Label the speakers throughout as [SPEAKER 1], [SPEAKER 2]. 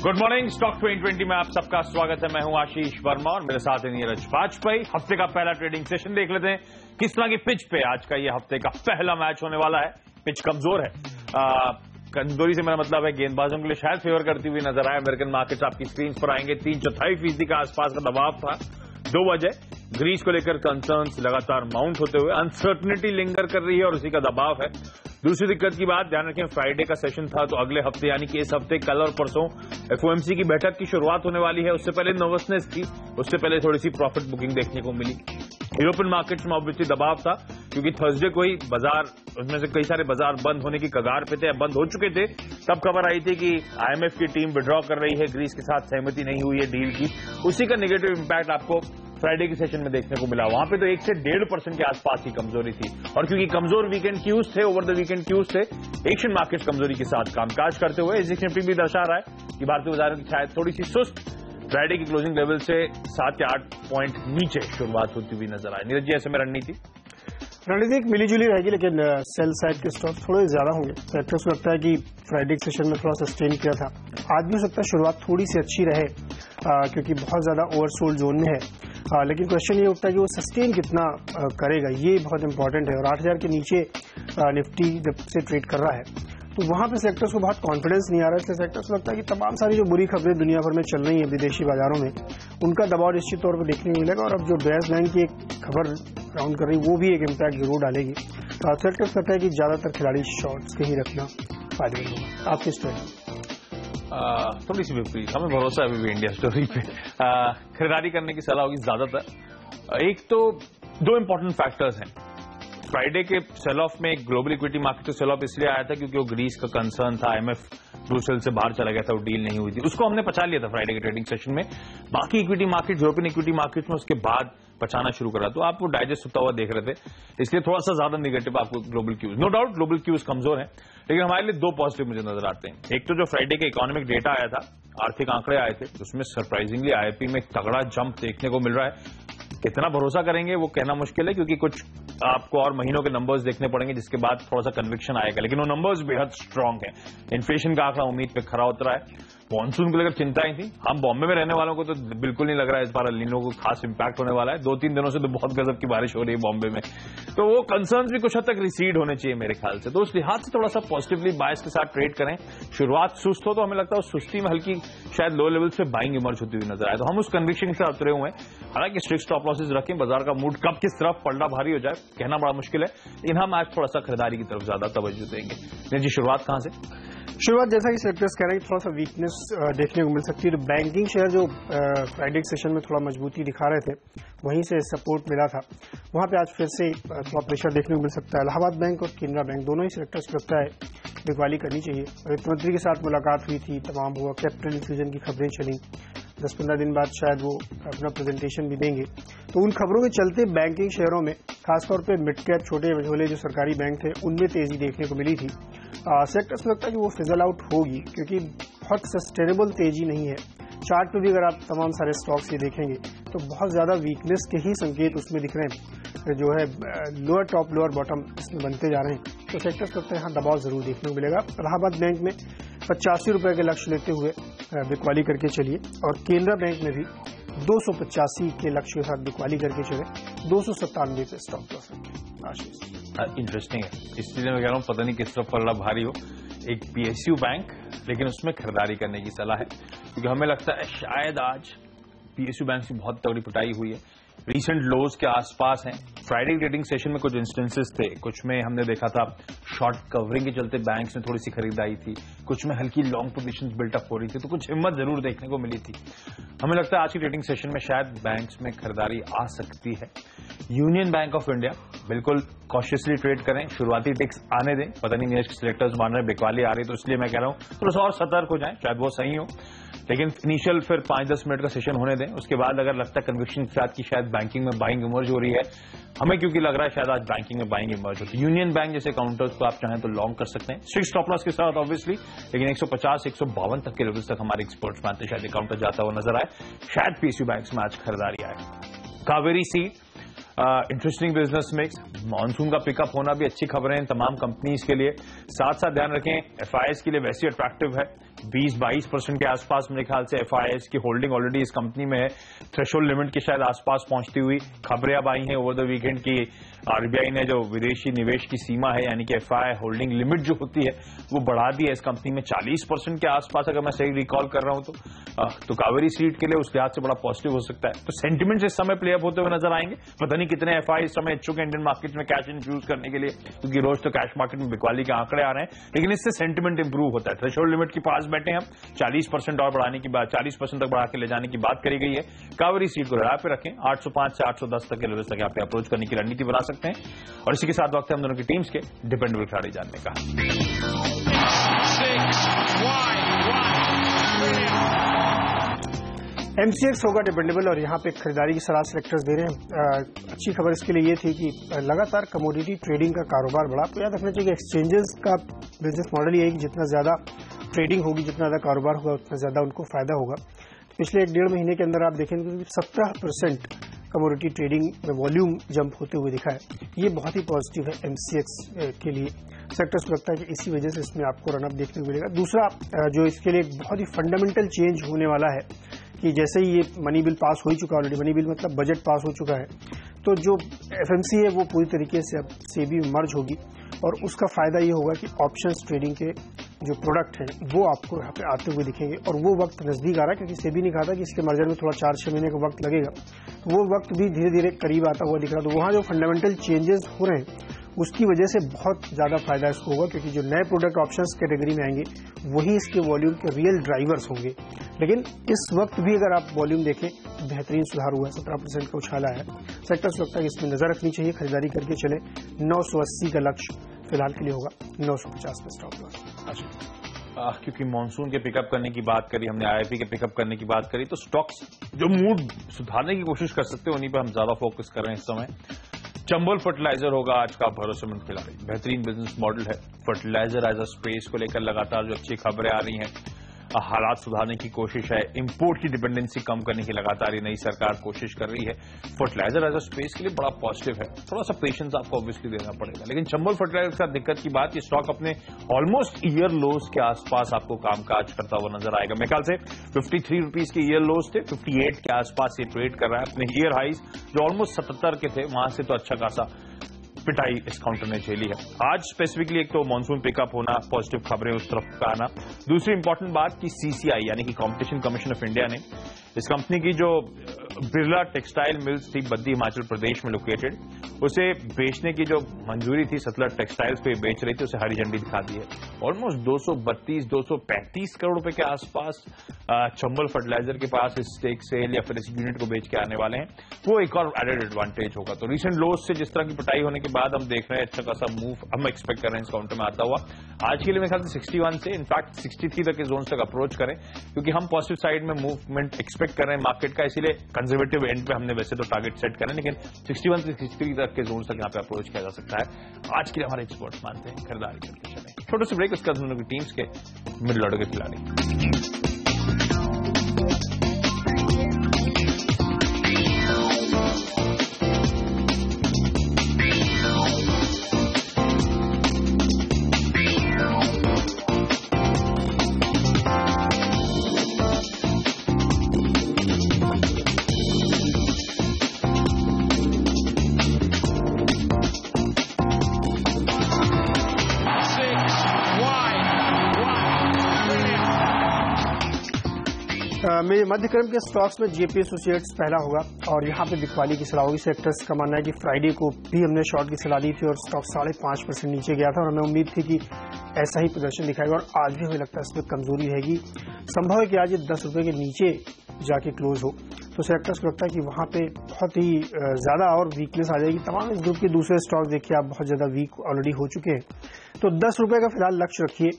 [SPEAKER 1] Good morning. Stock 2020 में आप सबका स्वागत है। मैं हूं आशीष वर्मा और मेरे साथ है नीरज वाजपेयी। हफ्ते का पहला ट्रेडिंग सेशन देख लेते हैं किस तरह की पिच पे आज का ये हफ्ते का पहला मैच होने वाला है। पिच कमजोर है, कमजोरी से मेरा मतलब है गेंदबाजों के लिए शायद फेवर करती हुई नजर आए। अमेरिकन मार्केट्स आपकी स्क्रीन पर आएंगे। 3.4% का आसपास का दबाव था 2 बजे। ग्रीस को लेकर कंसर्न्स लगातार माउंट होते हुए अनसर्टनिटी लिंगर कर रही है और उसी का दबाव है। दूसरी दिक्कत की बात, ध्यान रखें फ्राइडे का सेशन था तो अगले हफ्ते यानी कि इस हफ्ते कल और परसों एफओएमसी की बैठक की शुरुआत होने वाली है। उससे पहले नर्वसनेस थी, उससे पहले थोड़ी सी प्रॉफिट बुकिंग देखने को मिली। यूरोपियन मार्केट्स में ऑब्वियसली दबाव था क्योंकि थर्सडे को ही बाजार, उसमें से कई सारे बाजार बंद होने की कगार पे थे, बंद हो चुके थे। तब खबर आई थी कि आईएमएफ की टीम विड्रॉ कर रही है, ग्रीस के साथ सहमति नहीं हुई है डील की। उसी का नेगेटिव इंपैक्ट आपको फ्राइडे के सेशन में देखने को मिला। वहां पे तो 1 से 1.5% के आसपास की कमजोरी थी और क्योंकि कमजोर वीकेंड क्यूज थे, ओवर द वीकेंड क्यूज थे, एशियन मार्केट्स कमजोरी के साथ कामकाज करते हुए एसएक्स निफ्टी भी दर्शा रहा है कि भारतीय बाजारों की शायद थोड़ी सी सुस्त फ्राइडे की क्लोजिंग लेवल से 7 या 8 पॉइंट नीचे शुरुआत होती हुई नजर आए। नीरज जी, ऐसे में रणनीति
[SPEAKER 2] एक मिलीजुली रहेगी, लेकिन सेल साइड के स्टॉक थोड़े ज्यादा होंगे। फैक्टर्स को लगता है कि फ्राइडे के सेशन में थोड़ा सस्टेन किया था। आज भी हो सकता है शुरुआत थोड़ी सी अच्छी रहे क्योंकि बहुत ज्यादा ओवरसोल्ड जोन में है। लेकिन क्वेश्चन ये उठता है कि वो सस्टेन कितना करेगा, ये बहुत इंपॉर्टेंट है। और 8000 के नीचे निफ्टी जब से ट्रेड कर रहा है तो वहां पे सेक्टर्स को बहुत कॉन्फिडेंस नहीं आ रहा है। इसलिए सेक्टर्स को लगता है कि तमाम सारी जो बुरी खबरें दुनिया भर में चल रही हैं विदेशी बाजारों में, उनका दबाव निश्चित तौर पर देखने को मिलेगा। और अब जो ड्रेस बैंक की एक खबर राउंड कर रही है वो भी एक इम्पैक्ट जरूर डालेगी। सेक्टर्स कहता है कि ज्यादातर खिलाड़ी शॉर्ट्स के ही रखना फायदेमंद होगा। आपकी स्टोरी
[SPEAKER 1] थोड़ी सी विपरीत, हमें भरोसा है अभी भी इंडिया स्टोरी पे। खरीदारी करने की सलाह होगी ज्यादातर। एक तो 2 इंपॉर्टेंट फैक्टर्स हैं फ्राइडे के सेल ऑफ में। ग्लोबल इक्विटी मार्केट का सेल ऑफ इसलिए आया था क्योंकि वो ग्रीस का कंसर्न था, आईएमएफ ब्रुसेल से बाहर चला गया था, वो डील नहीं हुई थी। उसको हमने पचा लिया था फ्राइडे के ट्रेडिंग सेशन में। बाकी equity market, European equity market में उसके बाद पचाना शुरू करा तो आप वो डाइजेस्ट होता हुआ देख रहे थे, इसलिए थोड़ा सा ज्यादा निगेटिव आपको global cues. No doubt global cues कमजोर है, लेकिन हमारे लिए 2 पॉजिटिव मुझे नजर आते हैं। एक तो जो फ्राइडे के इकोनॉमिक डेटा आया था, आर्थिक आंकड़े आए थे, उसमें सरप्राइजिंगली आईआईपी में तगड़ा जंप देखने को मिल रहा है। कितना भरोसा करेंगे वो कहना मुश्किल है क्योंकि कुछ आपको और महीनों के नंबर्स देखने पड़ेंगे जिसके बाद थोड़ा सा कन्विक्शन आएगा, लेकिन वो नंबर्स बेहद स्ट्रांग है। इन्फ्लेशन का आंकड़ा उम्मीद पे खरा उतरा है। मॉनसून को लेकर चिंताएं थी। हम बॉम्बे में रहने वालों को तो बिल्कुल नहीं लग रहा है इस बार एल नीनो को खास इंपैक्ट होने वाला है। 2-3 दिनों से तो बहुत गजब की बारिश हो रही है बॉम्बे में, तो वो कंसर्न्स भी कुछ हद तक रिसीड होने चाहिए मेरे ख्याल से। तो उस लिहाज से थोड़ा सा पॉजिटिवली बायस के साथ ट्रेड करें। शुरुआत सुस्त हो तो हमें लगता है उस सुस्ती में हल्की शायद लो लेवल से बाइंग इमर्ज होती हुई नजर आए, तो हम उस कन्विक्शन के साथ उतरे हुए हैं। हालांकि स्ट्रिक्ट स्टॉप लॉसेस रखें, बाजार का मूड कब किस तरफ पलटा भारी हो जाए कहना बड़ा मुश्किल है, लेकिन हम आज थोड़ा सा खरीदारी की तरफ ज्यादा तवज्जो देंगे। जी, शुरुआत कहां से?
[SPEAKER 2] शुरुआत जैसा कि सेक्टर्स कह रहे हैं थोड़ा सा वीकनेस देखने को मिल सकती है। तो बैंकिंग शेयर जो फ्राइडे सेशन में थोड़ा मजबूती दिखा रहे थे, वहीं से सपोर्ट मिला था, वहां पे आज फिर से थोड़ा प्रेशर देखने को मिल सकता है। इलाहाबाद बैंक और केनरा बैंक दोनों ही सेक्टर्स को लगता है बिकवाली करनी चाहिए। वित्त मंत्री के साथ मुलाकात हुई थी, तमाम हुआ, कैपिटल इन्फ्यूजन की खबरें चली। 10-15 दिन बाद शायद वो अपना प्रेजेंटेशन भी देंगे। तो उन खबरों के चलते बैंकिंग शेयरों में खासतौर पे मिड कैप, छोटे मझोले जो सरकारी बैंक थे, उनमें तेजी देखने को मिली थी। सेक्टर्स में लगता है कि वो फिजल आउट होगी क्योंकि बहुत सस्टेनेबल तेजी नहीं है। चार्ट पे भी अगर आप तमाम सारे स्टॉक्स ये देखेंगे तो बहुत ज्यादा वीकनेस के ही संकेत उसमें दिख रहे हैं, जो है लोअर टॉप लोअर बॉटम इसमें बनते जा रहे हैं। तो सेक्टर्स लगता है यहाँ दबाव जरूर देखने को मिलेगा। इलाहाबाद बैंक में 85 रुपए के लक्ष्य लेते हुए बिकवाली करके चलिए और केनरा बैंक में भी 285 के लक्ष्य के साथ बिकवाली करके चले। 297 पे स्टॉप लॉस रखें।
[SPEAKER 1] इंटरेस्टिंग है, इसलिए मैं कह रहा हूँ पता नहीं किस तरफ पलड़ा भारी हो। एक पीएसयू बैंक, लेकिन उसमें खरीदारी करने की सलाह है क्योंकि हमें लगता है शायद आज पीएसयू बैंक की बहुत तगड़ी पिटाई हुई है, रीसेंट लोज के आसपास हैं। फ्राइडे ट्रेडिंग सेशन में कुछ इंस्टेंसेस थे, कुछ में हमने देखा था शॉर्ट कवरिंग के चलते बैंक्स में थोड़ी सी खरीदारी थी, कुछ में हल्की लॉन्ग पोजीशंस बिल्टअप हो रही थी, तो कुछ हिम्मत जरूर देखने को मिली थी। हमें लगता है आज की ट्रेडिंग सेशन में शायद बैंक्स में खरीदारी आ सकती है। यूनियन बैंक ऑफ इंडिया बिल्कुल कॉशियसली ट्रेड करें, शुरुआती टिक्स आने दें। पता नहीं नेक्स्ट सिलेक्टर्स मान रहे हैं बिकवाली आ रही, तो इसलिए मैं कह रहा हूं थोड़ा सा और सतर्क हो जाएं, शायद वो सही हो। लेकिन इनिशियल फिर 5-10 मिनट का सेशन होने दें, उसके बाद अगर लगता है कन्विक्शन के साथ कि शायद बैंकिंग में बाइंग इमर्ज हो रही है, हमें क्योंकि लग रहा है शायद आज बैंकिंग में बाइंग इमर्ज होती है। यूनियन बैंक जैसे काउंटर्स को आप चाहें तो लॉन्ग कर सकते हैं, स्ट्रिक्ट स्टॉप लॉस के साथ ऑब्वियसली, लेकिन 150-152 तक के लेवल्स तक हमारे एक्सपर्ट्स मानते शायद काउंटर जाता हुआ नजर आए। शायद पीएसयू बैंक्स में आज खरीदारी आए। Kaveri seed interesting business mix, monsoon का पिकअप होना भी अच्छी खबरें हैं तमाम कंपनीज के लिए। साथ साथ ध्यान रखें एफआईएस के लिए वैसे अट्रैक्टिव है, 20-22% के आसपास मेरे ख्याल से FIIs की होल्डिंग ऑलरेडी इस कंपनी में है। थ्रेशोल्ड लिमिट के शायद आसपास पहुंचती हुई खबरें अब आई हैं ओवर द वीकेंड की RBI ने जो विदेशी निवेश की सीमा है यानी कि FII होल्डिंग लिमिट जो होती है वो बढ़ा दी है इस कंपनी में 40% के आसपास, अगर मैं सही रिकॉल कर रहा हूं तो कावेरी सीट के लिए उस लिहाज से बड़ा पॉजिटिव हो सकता है। तो सेंटिमेंट्स इस समय प्ले अप होते हुए नजर आएंगे। पता नहीं कितने FI इस समय इच्छुक है इंडियन मार्केट में कैश इन्फ्यूज करने के लिए, क्योंकि रोज तो कैश मार्केट में बिकवाली के आंकड़े आ रहे हैं, लेकिन इससे सेंटिमेंट इंप्रूव होता है। थ्रेशोल्ड लिमिट के पास बैठे हम 40% और बढ़ाने की बात, 40% तक बढ़ा के ले जाने की बात करी गई है। कावेरी सीट को लड़ा पे रखें, 805 से 810 तक के लेवल तक आप अप्रोच करने की रणनीति बना सकते हैं। और इसी के साथ वक्त है हम दोनों की टीम्स के डिपेंडेबल खिलाड़ी जानने का।
[SPEAKER 2] MCX होगा डिपेंडेबल और यहाँ पे खरीदारी की सलाह सेलेक्टर्स दे रहे हैं। अच्छी खबर इसके लिए ये थी कि लगातार कमोडिटी ट्रेडिंग का कारोबार बढ़ा। तो याद रखना चाहिए एक्सचेंजेस का बिजनेस मॉडल ये है कि जितना ज्यादा ट्रेडिंग होगी, जितना ज्यादा कारोबार होगा, उतना ज्यादा उनको फायदा होगा। पिछले 1-1.5 महीने के अंदर आप देखेंगे कि 17% कमोडिटी ट्रेडिंग में वॉल्यूम जंप होते हुए दिखा है। ये बहुत ही पॉजिटिव है MCX के लिए। सेक्टर्स को लगता है कि इसी वजह से इसमें आपको रनअप देखने को मिलेगा। दूसरा जो इसके लिए एक बहुत ही फंडामेंटल चेंज होने वाला है कि जैसे ही ये मनी बिल पास हो ही चुका, ऑलरेडी मनी बिल मतलब बजट पास हो चुका है, तो जो FMC है वो पूरी तरीके से अब सेबी में मर्ज होगी और उसका फायदा ये होगा कि ऑप्शंस ट्रेडिंग के जो प्रोडक्ट हैं वो आपको यहाँ पे आते हुए दिखेंगे। और वो वक्त नजदीक आ रहा है, क्योंकि सेबी ने कहा था कि इसके मर्जर में थोड़ा 4-6 महीने का वक्त लगेगा, तो वो वक्त भी धीरे धीरे करीब आता हुआ दिख रहा है। तो वहाँ जो फंडामेंटल चेंजेस हो रहे हैं उसकी वजह से बहुत ज्यादा फायदा इसको होगा, क्योंकि जो नए प्रोडक्ट ऑप्शंस कैटेगरी में आएंगे वही इसके वॉल्यूम के रियल ड्राइवर्स होंगे। लेकिन इस वक्त भी अगर आप वॉल्यूम देखें तो बेहतरीन सुधार हुआ है, 17% का उछाला है। सेक्टर्स लगता है कि इसमें नजर रखनी चाहिए, खरीदारी करके चले। 980 का लक्ष्य फिलहाल के लिए होगा, 950 में स्टॉप लॉस।
[SPEAKER 1] क्योंकि मॉनसून के पिकअप करने की बात करी हमने, IIP के पिकअप करने की बात करी, तो स्टॉक्स जो मूड सुधारने की कोशिश कर सकते हैं उन्हीं पर हम ज्यादा फोकस कर रहे हैं इस समय। चंबल फर्टिलाइजर होगा आज का भरोसेमंद खिलाड़ी। बेहतरीन बिजनेस मॉडल है। फर्टिलाइजर एज अ स्पेस को लेकर लगातार जो अच्छी खबरें आ रही हैं, हालात सुधारने की कोशिश है, इंपोर्ट की डिपेंडेंसी कम करने की लगातार ये नई सरकार कोशिश कर रही है। फर्टिलाइजर एज अ स्पेस के लिए बड़ा पॉजिटिव है। थोड़ा सा पेशेंस आपको ऑब्वियसली देना पड़ेगा, लेकिन चंबल फर्टिलाइजर के साथ दिक्कत की बात, ये स्टॉक अपने ऑलमोस्ट ईयर लोज के आसपास आपको कामकाज करता हुआ नजर आएगा। मेरे ख्याल से 53 रुपीज के ईयर लोज थे, 58 के आसपास ये ट्रेड कर रहा है। अपने ईयर हाइज जो ऑलमोस्ट 77 के थे वहां से तो अच्छा खासा पिटाई इस काउंटर ने झेली है। आज स्पेसिफिकली एक तो मॉनसून पिकअप होना, पॉजिटिव खबरें उस तरफ का आना। दूसरी इंपॉर्टेंट बात कि CCI यानी कि कॉम्पिटिशन कमीशन ऑफ इंडिया ने इस कंपनी की जो बिरला टेक्सटाइल मिल्स थी बद्दी हिमाचल प्रदेश में लोकेटेड, उसे बेचने की जो मंजूरी थी सतलज टेक्सटाइल्स पे बेच रही थी, उसे हरी झंडी दिखा दी है। ऑलमोस्ट 232-235 करोड़ रुपए के आसपास चंबल फर्टिलाइजर के पास इस स्टेक सेल या फिर इस यूनिट को बेच के आने वाले हैं। वो एक और एडेड एडवांटेज होगा। तो रिसेंट लोज से जिस तरह की पिटाई होने के बाद हम देख रहे हैं अच्छा खासा मूव हम एक्सपेक्ट कर रहे हैं इस काउंटर में आता हुआ। आज के लिए मेरे ख्याल से 61 से इनफैक्ट 63 तक के जोन तक अप्रोच करें, क्योंकि हम पॉजिटिव साइड में मूवमेंट एक्सपेक्ट कर रहे हैं मार्केट का, इसीलिए कंजर्वेटिव एंड पे हमने वैसे तो टारगेट सेट करें, लेकिन 61 से 63 तक के जोन तक यहाँ पे अप्रोच किया जा सकता है। आज के लिए हमारे एक्सपर्ट्स मानते हैं खरीदारी करके चले। छोटे से ब्रेक, उसके बाद दोनों की टीम्स के मिडिल ऑर्डर के खिलाड़ी।
[SPEAKER 2] मध्यक्रम के स्टॉक्स में JP एसोसिएट्स पहला होगा और यहाँ पे बिकवाली की सलाह होगी। सेक्टर्स का मानना है कि फ्राइडे को भी हमने शॉर्ट की सलाह दी थी और स्टॉक 5.5% नीचे गया था और हमें उम्मीद थी कि ऐसा ही प्रदर्शन दिखाएगा और आज भी हमें लगता है इसमें कमजोरी रहेगी। संभव है कि आज ये 10 रुपए के नीचे जाके क्लोज हो, तो सेक्टर्स को लगता है कि वहां पे बहुत ही ज्यादा और वीकनेस आ जाएगी। तमाम इस ग्रुप के दूसरे स्टॉक देखिए आप बहुत ज्यादा वीक ऑलरेडी हो चुके हैं, तो 10 रुपए का फिलहाल लक्ष्य रखिए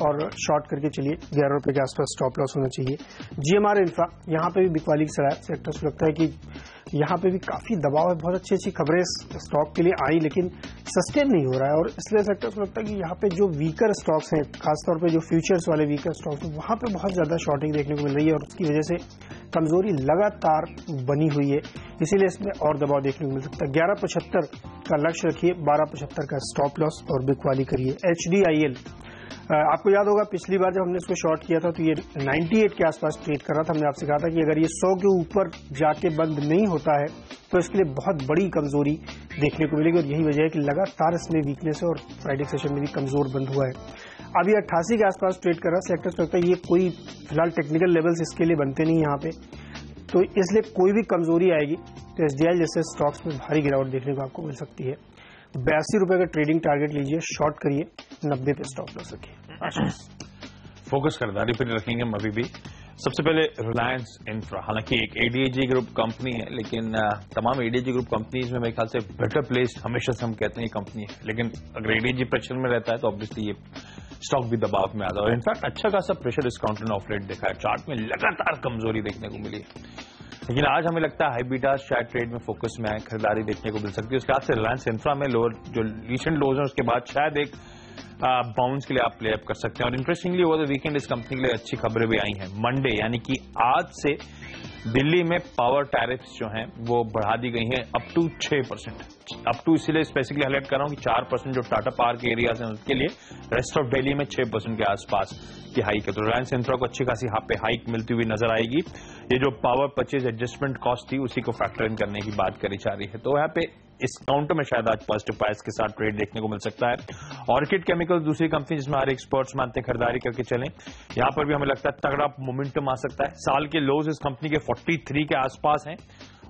[SPEAKER 2] और शॉर्ट करके चलिए। 11 रुपए के आसपास स्टॉप लॉस होना चाहिए। GMR इंफ्रा यहाँ पे भी बिकवाली की सलाह। सेक्टर्स को लगता है कि यहाँ पे भी काफी दबाव है, बहुत अच्छी अच्छी खबरें स्टॉक के लिए आई लेकिन सस्टेन नहीं हो रहा है और इसलिए सेक्टर्स को लगता है कि यहाँ पे जो वीकर स्टॉक्स हैं, खासतौर पे जो फ्यूचर्स वाले वीकर स्टॉक्स हैं, वहां पे बहुत ज्यादा शॉर्टिंग देखने को मिल रही है और उसकी वजह से कमजोरी लगातार बनी हुई है, इसीलिए इसमें और दबाव देखने को मिल सकता है। 11.75 का लक्ष्य रखिए, 12.75 का स्टॉप लॉस और बिकवाली करिए। HDIL आपको याद होगा पिछली बार जब हमने इसको शॉर्ट किया था तो ये 98 के आसपास ट्रेड कर रहा था। हमने आपसे कहा था कि अगर ये 100 के ऊपर जाके बंद नहीं होता है तो इसके लिए बहुत बड़ी कमजोरी देखने को मिलेगी, और यही वजह है कि लगातार इसमें वीकनेस है और फ्राइडे सेशन में भी कमजोर बंद हुआ है। अभी 88 के आसपास ट्रेड कर रहा है। सेलेक्टर्स को लगता है ये कोई फिलहाल टेक्निकल लेवल्स इसके लिए बनते नहीं यहाँ पे, तो इसलिए कोई भी कमजोरी आएगी तो एसडीआई जैसे स्टॉक्स में भारी गिरावट देखने को आपको मिल सकती है। 82 रुपए का ट्रेडिंग टारगेट लीजिए, शॉर्ट करिए, 90 पे स्टॉप लॉस रखिए।
[SPEAKER 1] फोकस खरीदारी पर रखेंगे हम अभी भी। सबसे पहले रिलायंस इंफ्रा, हालांकि एक एडीएजी ग्रुप कंपनी है, लेकिन तमाम एडीएजी ग्रुप कंपनीज में मेरे ख्याल से बेटर प्लेस हमेशा से हम कहते हैं ये कंपनी है, लेकिन अगर एडीएजी प्रेशर में रहता है तो ऑब्वियसली ये स्टॉक भी दबाव में आता है। और इनफैक्ट अच्छा खासा प्रेशर डिस्काउंटेड ऑफ लेट देखा है, चार्ट में लगातार कमजोरी देखने को मिली है, लेकिन आज हमें लगता है हाइब्रिडास शायद ट्रेड में फोकस में आए, खरीदारी देखने को मिल सकती है। उसके बाद से रिलायंस इंफ्रा में लोअर जो रिसेंट लोज है उसके बाद शायद एक बाउंस के लिए आप प्ले अप कर सकते हैं। और इंटरेस्टिंगली ओवर द वीकेंड इस कंपनी के लिए अच्छी खबरें भी आई हैं। मंडे यानी कि आज से दिल्ली में पावर टैरिफ्स जो हैं वो बढ़ा दी गई हैं अप टू 6%। अप टू इसलिए स्पेसिफिकली हाईलाइट कर रहा हूं कि 4% जो टाटा पावर के एरियाज हैं उसके लिए, रेस्ट ऑफ दिल्ली में 6% के आसपास की हाइक है। तो रिलायंस इंफ्रा को अच्छी खासी यहाँ पे हाइक मिलती हुई नजर आएगी। ये जो पावर परचेज एडजस्टमेंट कॉस्ट थी उसी को फैक्टर इन करने की बात करी जा रही है, तो यहाँ पे इस काउंटर में शायद आज पॉजिटिव प्राइस के साथ ट्रेड देखने को मिल सकता है। ऑर्किड केमिकल दूसरी कंपनी जिसमें हर एक्सपर्ट्स मानते हैं खरीदारी करके चलें, यहां पर भी हमें लगता है तगड़ा मोमेंटम आ सकता है। साल के लोज इस कंपनी के 43 के आसपास हैं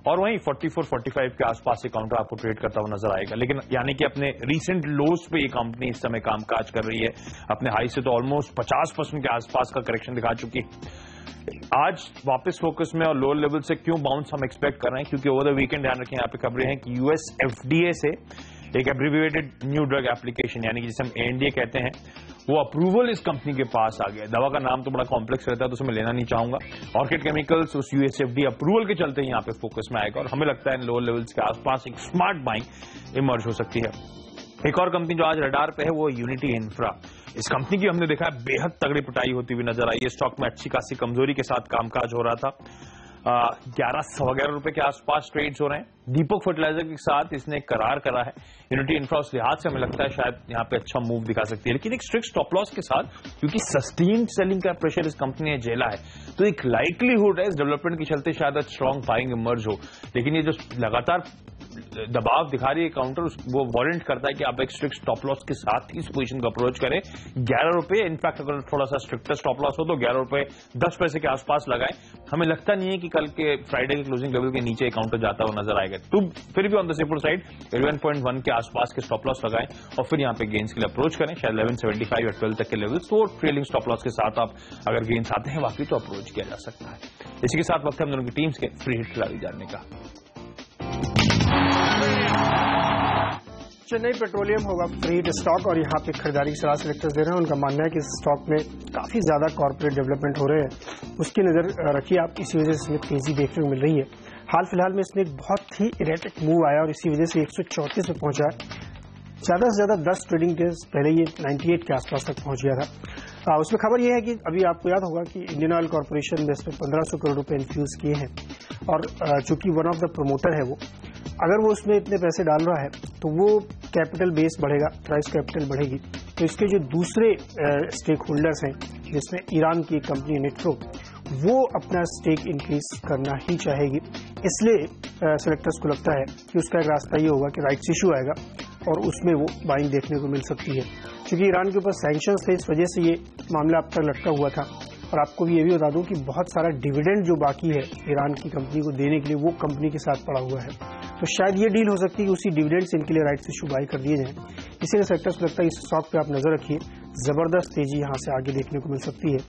[SPEAKER 1] और वहीं 44-45 के आसपास से काउंटर आपको ट्रेड करता हुआ नजर आएगा, लेकिन यानी कि अपने रीसेंट लोज पे ये कंपनी इस समय कामकाज कर रही है। अपने हाई से तो ऑलमोस्ट 50% के आसपास का करेक्शन दिखा चुकी है। आज वापस फोकस में और लोअर लेवल से क्यों बाउंस हम एक्सपेक्ट कर रहे हैं, क्योंकि ओवर द वीकेंड ध्यान रखें यहाँ पे खबरें हैं कि यूएस एफडीए से एक एब्रिविएटेड न्यू ड्रग एप्लीकेशन यानी कि जिसे हम एनडीए कहते हैं वो अप्रूवल इस कंपनी के पास आ गया। दवा का नाम तो बड़ा कॉम्प्लेक्स रहता है तो उसे मैं लेना नहीं चाहूंगा। ऑर्किड केमिकल्स उस यूएसएफडी अप्रूवल के चलते ही यहाँ पे फोकस में आएगा और हमें लगता है लोअर लेवल्स के आसपास एक स्मार्ट बाइंग इमर्ज हो सकती है। एक और कंपनी जो आज रडार पे है वो यूनिटी इंफ्रा। इस कंपनी की हमने देखा है बेहद तगड़ी पिटाई होती हुई नजर आई है। स्टॉक में अच्छी खासी कमजोरी के साथ कामकाज हो रहा था। 11 रुपए के आसपास ट्रेड्स हो रहे हैं। दीपक फर्टिलाइजर के साथ इसने एक करार करा है। यूनिटी इंफ्रा उस लिहाज से हमें लगता है शायद यहाँ पे अच्छा मूव दिखा सकती है, लेकिन एक स्ट्रिक्ट स्टॉप लॉस के साथ, क्योंकि सस्टेन्ड सेलिंग का प्रेशर इस कंपनी ने झेला है, तो एक लाइकलीहुड है इस डेवलपमेंट के चलते शायद स्ट्रॉन्ग बाइंग इमर्ज हो। लेकिन ये जो लगातार दबाव दिखा रही है काउंटर, वो वारंट करता है कि आप एक स्ट्रिक्ट स्टॉप लॉस के साथ ही इस पोजीशन को अप्रोच करें। 11 रुपए, इनफैक्ट अगर थोड़ा सा स्ट्रिक्टर स्टॉप लॉस हो तो 11 रुपए 10 पैसे के आसपास लगाएं। हमें लगता नहीं है कि कल के फ्राइडे के क्लोजिंग लेवल के नीचे काउंटर जाता हुआ नजर आएगा। तो फिर भी ऑन द सेफर साइड 11.1 के आसपास के स्टॉप लॉस लगाएं और फिर यहाँ पे गेंस के लिए अप्रोच करें, शायद 11.75 या 12 तक के लेवल। तो ट्रेलिंग स्टॉप लॉस के साथ आप अगर गेंस आते हैं वाकई तो अप्रोच किया जा सकता है। इसी के साथ वक्त है हम दोनों की टीम्स के फ्री हिट खिलाड़ी जानने का।
[SPEAKER 2] चेन्नई पेट्रोलियम होगा फ्री हिट स्टॉक और यहाँ पे खरीदारी की सलाह सेलेक्टर्स दे रहे हैं। उनका मानना है कि इस स्टॉक में काफी ज्यादा कॉर्पोरेट डेवलपमेंट हो रहे हैं, उसकी नजर रखिए आप। इसी वजह से इसमें तेजी देखने को मिल रही है। हाल फिलहाल में इसमें एक बहुत ही इरेटिक मूव आया और इसी वजह से 134 पे पहुंचा है। ज्यादा से ज्यादा 10 ट्रेडिंग डेज पहले ये 98 के आसपास तक पहुंच गया था। उसमें खबर यह है कि अभी आपको याद होगा कि इंडियन ऑयल कॉर्पोरेशन ने इसमें 1500 करोड़ रुपए इन्फ्यूज किए हैं और चूंकि वन ऑफ द प्रोमोटर है वो, अगर वो उसमें इतने पैसे डाल रहा है तो वो कैपिटल बेस बढ़ेगा, प्राइस कैपिटल बढ़ेगी, तो इसके जो दूसरे स्टेक होल्डर्स हैं जिसमें ईरान की कंपनी नेट्रो, वो अपना स्टेक इंक्रीज करना ही चाहेगी। इसलिए सेलेक्टर्स को लगता है कि उसका एक रास्ता ये होगा कि राइट्स इशू आएगा और उसमें वो बाइंग देखने को मिल सकती है। क्योंकि ईरान के ऊपर सैंक्शंस थे, इस वजह से ये मामला अब तक लटका हुआ था। और आपको भी ये भी बता दूं कि बहुत सारा डिविडेंड जो बाकी है ईरान की कंपनी को देने के लिए वो कंपनी के साथ पड़ा हुआ है, तो शायद ये डील हो सकती है कि उसी डिविडेंड से इनके लिए राइट्स इशू बाई कर दिए जाएं। इसीलिए सेक्टर्स को लगता है इस स्टॉक पे आप नजर रखिए, जबरदस्त तेजी यहाँ से आगे देखने को मिल सकती है।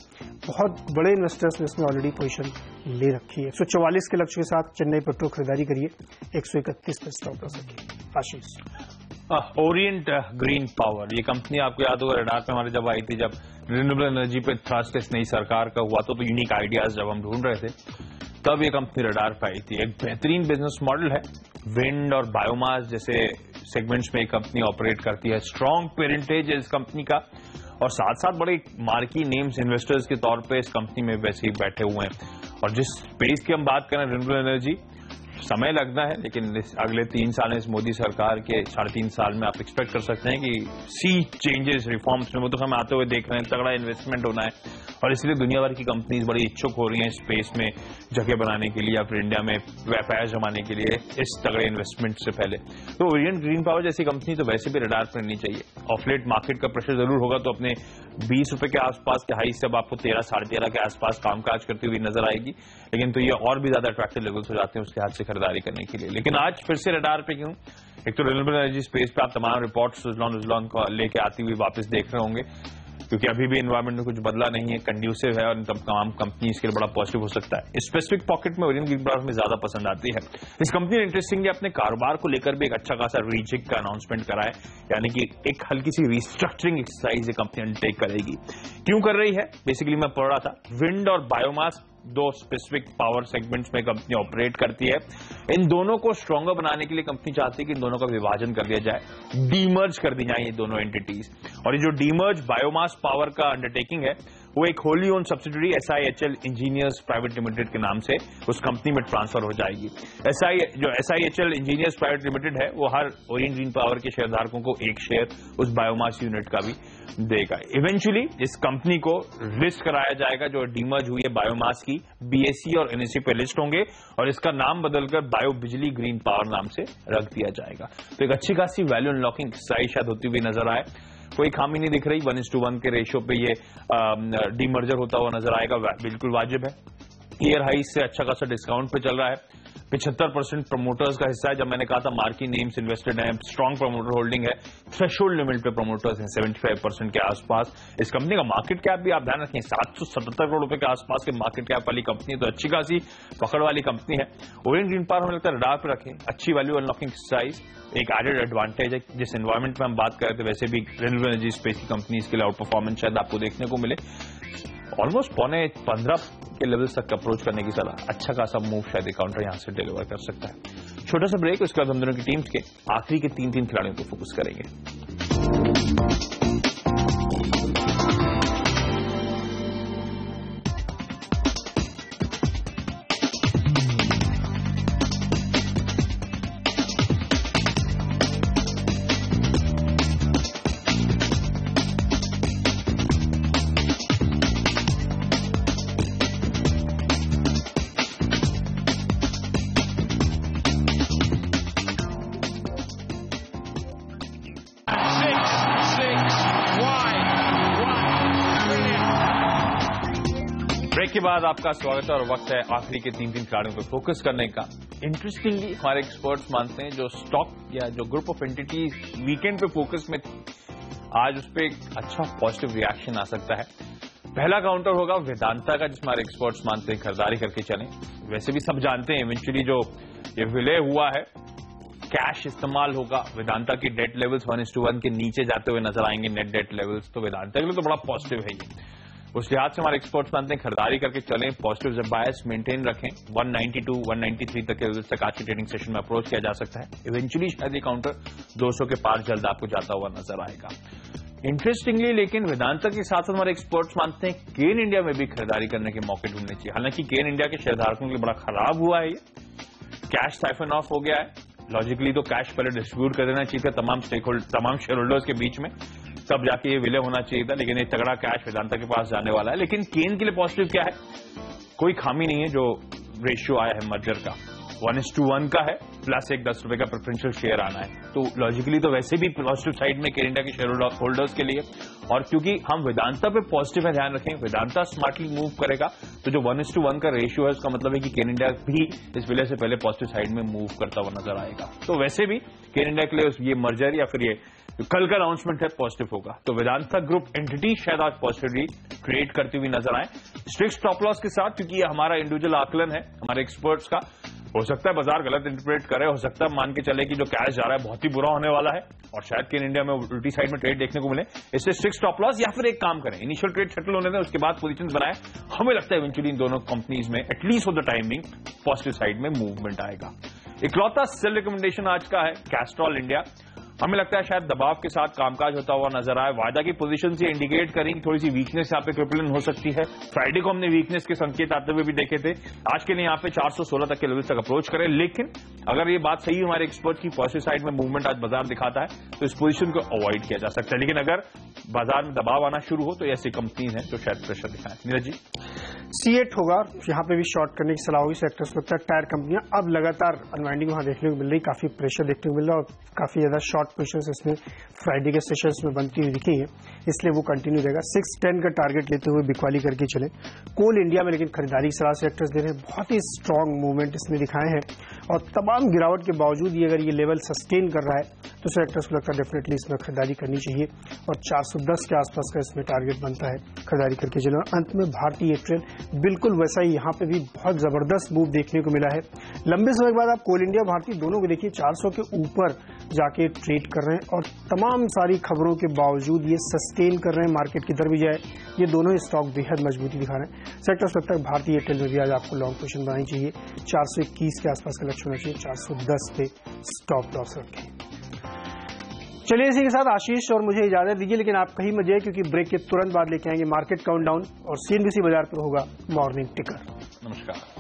[SPEAKER 2] बहुत बड़े इन्वेस्टर्स ने इसमें ऑलरेडी पोजीशन ले रखी है। 144 के लक्ष्य के साथ चेन्नई पेट्रो खरीदारी करिए, 131 पे स्टॉप रख सकिए। आशीष।
[SPEAKER 1] ओरिएंट ग्रीन पावर, ये कंपनी आपको याद होगा रडार पे हमारे जब आई थी, जब रिन्यूएबल एनर्जी पे थ्रस्ट इस नई सरकार का हुआ तो यूनिक आइडियाज जब हम ढूंढ रहे थे तब ये कंपनी रडार पे आई थी। एक बेहतरीन बिजनेस मॉडल है, विंड और बायोमास जैसे सेगमेंट्स में कंपनी ऑपरेट करती है। स्ट्रॉन्ग पेरेंटेज है इस कंपनी का और साथ साथ बड़े मार्की नेम्स इन्वेस्टर्स के तौर पे इस कंपनी में वैसे ही बैठे हुए हैं। और जिस स्पेस की हम बात करें रिन्यूएबल एनर्जी, समय लगना है, लेकिन अगले 3 साल इस मोदी सरकार के 3.5 साल में आप एक्सपेक्ट कर सकते हैं कि सी चेंजेस रिफॉर्म्स में वो तो हम आते हुए देख रहे हैं, तगड़ा इन्वेस्टमेंट होना है और इसलिए दुनिया भर की कंपनीज बड़ी इच्छुक हो रही हैं स्पेस में जगह बनाने के लिए या फिर इंडिया में व्यापार जमाने के लिए इस तगड़े इन्वेस्टमेंट से पहले। तो ओरिएंट ग्रीन पावर जैसी कंपनी तो वैसे भी रडार पर नहीं चाहिए। ऑफलेट मार्केट का प्रेशर जरूर होगा तो अपने 20 रुपए के आसपास के हाई से अब आपको 13, 13.5 के आसपास कामकाज करती हुई नजर आएगी, लेकिन तो ये और भी ज्यादा अट्रैक्टिव लेवल्स हो जाते हैं उसके हाथ से खरीदारी करने के लिए। लेकिन आज फिर से रडार पे क्यों? एक तो रिन्यूएबल एनर्जी स्पेस पे आप तमाम रिपोर्ट्स सुजलॉन को लेके आती हुई वापस देख रहे होंगे, क्योंकि अभी भी एनवायरमेंट में कुछ बदला नहीं है, कंड्यूसिव है और तमाम कंपनीज के लिए बड़ा पॉजिटिव हो सकता है। स्पेसिफिक पॉकेट में ओरिएंट ग्रीन पावर में ज्यादा पसंद आती है। इस कंपनी ने इंटरेस्टिंगली अपने कारोबार को लेकर भी एक अच्छा खासा रीचिक का अनाउंसमेंट करा है, यानी कि एक हल्की सी रिस्ट्रक्चरिंग एक्सरसाइज ये कंपनी अंडरटेक करेगी। क्यों कर रही है? बेसिकली मैं पढ़ रहा था, विंड और बायोमास 2 स्पेसिफिक पावर सेगमेंट्स में कंपनी ऑपरेट करती है। इन दोनों को स्ट्रॉन्गर बनाने के लिए कंपनी चाहती है कि इन दोनों का विभाजन कर दिया जाए, डीमर्ज कर दी जाए ये दोनों एंटिटीज। और ये जो डीमर्ज बायोमास पावर का अंडरटेकिंग है वो एक Holi own subsidiary SIHL engineers private limited के नाम से उस कंपनी में ट्रांसफर हो जाएगी। जो SIHL इंजीनियर्स प्राइवेट लिमिटेड है वो हर ओरिएंट ग्रीन पावर के शेयरधारकों को एक शेयर उस बायोमास यूनिट का भी देगा। इवेंचुअली इस कंपनी को लिस्ट कराया जाएगा, जो डीमर्ज हुई है बायोमास की, BSE और NSE पे लिस्ट होंगे और इसका नाम बदलकर बायो बिजली ग्रीन पावर नाम से रख दिया जाएगा। तो एक अच्छी खासी वैल्यू अनलॉकिंग एक्सरसाइज शायद होती हुई नजर आए। कोई खामी नहीं दिख रही, 1:1 के रेशियो पे ये डीमर्जर होता हुआ नजर आएगा, बिल्कुल वाजिब है। ईयर हाई से अच्छा खासा डिस्काउंट पे चल रहा है। 75% प्रमोटर्स का हिस्सा है। जब मैंने कहा था मार्की नेम्स इन्वेस्टेड हैं, स्ट्रॉन्ग प्रमोटर होल्डिंग है, थ्रेशोल्ड लिमिट पे प्रमोटर्स हैं 75% के आसपास। इस कंपनी का मार्केट कैप भी आप ध्यान रखें 777 करोड़ रुपए के आसपास के मार्केट कैप वाली कंपनी, तो अच्छी खासी पकड़ वाली कंपनी है। ओरिएंट ग्रीन पावर हमें लगता है रडार पे रखें, अच्छी वैल्यू अनलॉकिंग एक्सरसाइज, एक एडेड एडवांटेज है। जिस एनवायरमेंट में हम बात कर रहे थे वैसे भी रिन्यूएबल एनर्जी स्पेस की कंपनीज के लिए आउट परफॉर्मेंस शायद आपको देखने को मिले। ऑलमोस्ट 15 के लेवल्स तक अप्रोच करने की सलाह, अच्छा खासा मूव शायद काउंटर यहां से डिलीवर कर सकता है। छोटा सा ब्रेक, उसके बाद हम दोनों की टीम्स के आखिरी के 3 खिलाड़ियों पर फोकस करेंगे। ब्रेक के बाद आपका स्वागत है और वक्त है आखिरी के 3 खिलाड़ियों पर फोकस करने का। इंटरेस्टिंगली हमारे एक्सपर्ट्स मानते हैं जो स्टॉक या जो ग्रुप ऑफ एंटिटीज वीकेंड पे फोकस में आज उस पर एक अच्छा पॉजिटिव रिएक्शन आ सकता है। पहला काउंटर होगा वेदांता का, जिसमें हमारे एक्सपर्ट्स मानते हैं खरीदारी करके चलें। वैसे भी सब जानते हैं इवेंचुअली जो ये विलय हुआ है कैश इस्तेमाल होगा। वेदांता की डेट लेवल्स 1:1 के नीचे जाते हुए नजर आएंगे, नेट डेट लेवल्स, तो वेदांता के लिए तो बड़ा पॉजिटिव है ये। उस लिहाज से हमारे एक्सपर्ट्स मानते हैं खरीदारी करके चलें, पॉजिटिव बायस मेंटेन रखें। 192, 193 तक के लेवल्स तक आज की ट्रेडिंग सेशन में अप्रोच किया जा सकता है। इवेंचुअली शायद ये काउंटर 200 के पार जल्द आपको जाता हुआ नजर आएगा। इंटरेस्टिंगली लेकिन वेदांता के साथ हमारे एक्सपर्ट्स मानते हैं केन इंडिया में भी खरीदारी करने के मौके ढूंढने चाहिए। हालांकि केन इंडिया के शेयरधारकों के लिए बड़ा खराब हुआ है, ये कैश साइफन ऑफ हो गया है। लॉजिकली तो कैश पहले डिस्ट्रीब्यूट कर देना चाहिए था तमाम शेयर होल्डर्स के बीच में, तब जाके ये विलय होना चाहिए था, लेकिन ये तगड़ा कैश वेदांता के पास जाने वाला है। लेकिन केन के लिए पॉजिटिव क्या है? कोई खामी नहीं है, जो रेशियो आया है मर्जर का 1:1 का है, प्लस एक 10 रुपए का प्रेफरेंशियल शेयर आना है, तो लॉजिकली तो वैसे भी पॉजिटिव साइड में केन इंडिया के शेयर होल्डर्स के लिए। और क्योंकि हम वेदांता पे पॉजिटिव है, ध्यान रखें वेदांता स्मार्टली मूव करेगा, तो जो 1:1 का रेशियो है उसका मतलब है कि केन इंडिया भी इस विलय से पहले पॉजिटिव साइड में मूव करता हुआ नजर आएगा। तो वैसे भी केन इंडिया के लिए ये मर्जर या फिर ये कल का अनाउंसमेंट है पॉजिटिव होगा। तो वेदांता ग्रुप एंटिटी शायद आज पॉजिटिवली क्रिएट करती हुई नजर आए, स्ट्रिक्ट स्टॉप लॉस के साथ, क्योंकि ये हमारा इंडिविजुअल आकलन है हमारे एक्सपर्ट्स का। हो सकता है बाजार गलत इंटरप्रेट करे, हो सकता है मान के चले कि जो कैश जा रहा है बहुत ही बुरा होने वाला है और शायद केन इंडिया में उल्टी साइड में ट्रेड देखने को मिले। इससे स्ट्रिक्ट स्टॉप लॉस या फिर एक काम करें, इनिशियल ट्रेड सेटल होने दें, उसके बाद पोजीशन बनाए। हमें लगता है इवेंचुअली इन दोनों कंपनीज में at least for the timing positive side में मूवमेंट आएगा। इकलौता सेल रिकमेंडेशन आज का है कैस्ट्रॉल इंडिया। हमें लगता है शायद दबाव के साथ कामकाज होता हुआ नजर आए। वायदा की पोजीशन से इंडिकेट करेंगे थोड़ी सी वीकनेस यहाँ पे क्रिपलिन हो सकती है। फ्राइडे को हमने वीकनेस के संकेत आते हुए भी देखे थे। आज के लिए यहाँ पे 416 तक के लेवल तक अप्रोच करें, लेकिन अगर ये बात सही हमारे एक्सपर्ट की पॉजिटिव साइड में मूवमेंट आज बाजार दिखाता है तो इस पोजीशन को अवॉइड किया जा सकता है। लेकिन अगर बाजार में दबाव आना शुरू हो तो ऐसी कंपनीज हैं जो शायद प्रेशर दिखाएं। नीरज जी,
[SPEAKER 2] C8 होगा, यहाँ पे भी शॉर्ट करने की सलाह होगी सेक्टर्स लगता है। टायर कंपनियां अब लगातार अनवाइंडिंग वहां देखने को मिल रही, काफी प्रेशर देखने को मिल रहा है और काफी ज्यादा शॉर्ट पोजीशंस इसमें फ्राइडे के सेशंस में बनती हुई दिखी है, इसलिए वो कंटिन्यू रहेगा। 610 का टारगेट लेते हुए बिकवाली करके चले। कोल इंडिया में लेकिन खरीदारी की सलाह सेक्टर्स दे रहे हैं, बहुत ही स्ट्रांग मूवमेंट इसमें दिखाए हैं और तमाम गिरावट के बावजूद ये अगर ये लेवल सस्टेन कर रहा है तो सेक्टर्स को लगता है डेफिनेटली इसमें खरीदारी करनी चाहिए और 410 के आसपास का इसमें टारगेट बनता है, खरीदारी करके चलो। अंत में भारतीय एयरटेल बिल्कुल वैसा ही, यहाँ पे भी बहुत जबरदस्त मूव देखने को मिला है। लंबे समय के बाद आप कोल इंडिया भारतीय दोनों को देखिए 400 के ऊपर जाके ट्रेड कर रहे हैं और तमाम सारी खबरों के बावजूद ये सस्टेन कर रहे हैं, मार्केट किधर भी जाए ये दोनों ही स्टॉक बेहद मजबूती दिखा रहे हैं। सेक्टर्स लगता है भारतीय एयरटेल में भी आज आपको लॉन्ग पोजीशन बनानी चाहिए। 421 के आसपास का लक्ष्य होना चाहिए, 410 पे स्टॉप लॉस रखें। चलिए इसी के साथ आशीष और मुझे इजाजत दीजिए, लेकिन आप कहीं मत जाइए क्योंकि ब्रेक के तुरंत बाद लेके आएंगे मार्केट काउंटडाउन और CNBC बाजार पर होगा मॉर्निंग टिकर।
[SPEAKER 1] नमस्कार।